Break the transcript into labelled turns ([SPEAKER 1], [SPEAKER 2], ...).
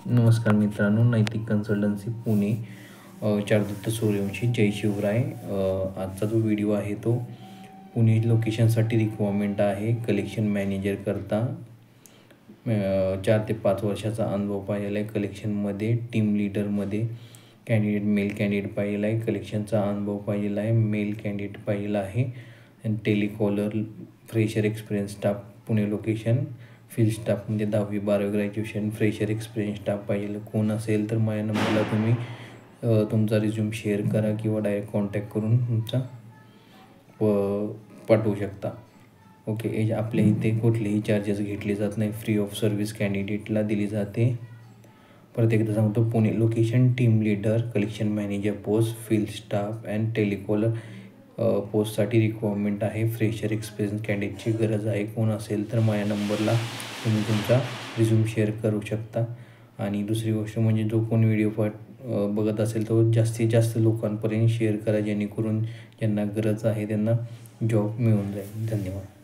[SPEAKER 1] नमस्कार मित्रांनो, नैतिक कन्सल्टन्सी पुणे, चारुदत्त सूर्यवंशी, जय शिवराय। आजचा जो व्हिडिओ आहे तो पुणे लोकेशनसाठी रिक्वायरमेंट आहे कलेक्शन मॅनेजर करता। 4 ते 5 वर्षाचा अनुभव पाहिलेला आहे कलेक्शनमध्ये। टीम लीडरमध्ये कॅन्डिडेट मेल कॅन्डिडेट पाहिलेला आहे। कलेक्शनचा अनुभव पाहिलेला आहे, मेल कॅन्डिडेट पाहिलेला आहे। आणि telecaller fresher experience staff Pune location. Field staff म्हणजे 10वी 12वी ग्रॅज्युएशन फ्रेशर एक्सपिरियन्स स्टाफ पाहिजे कोण असेल तर माझ्या नंबरला तुम्ही तुमचा रिझ्यूम शेअर करा किंवा डायरेक्ट कॉन्टॅक्ट करून तुमचा पाठवू शकता। ओके, आपल्या इथे कुठलेही चार्जेस घेतले जात नाही, फ्री ऑफ सर्व्हिस कॅन्डिडेटला दिली जाते। परत एकदा सांगतो, Pune location, team leader, collection manager post, field staff and telecaller पोस्टसाठी रिक्वायरमेंट आहे। फ्रेशर एक्सपिरियन्स कॅन्डिडेटची गरज आहे, कोण असेल तर माझ्या नंबरला तुम्ही तुमचा रिझ्यूम शेअर करू शकता। आणि दुसरी गोष्ट म्हणजे जो कोण व्हिडिओ बघत असेल तो जास्तीत जास्त लोकांपर्यंत शेअर करा, जेणेकरून ज्यांना गरज आहे त्यांना जॉब मिळून जाईल। धन्यवाद।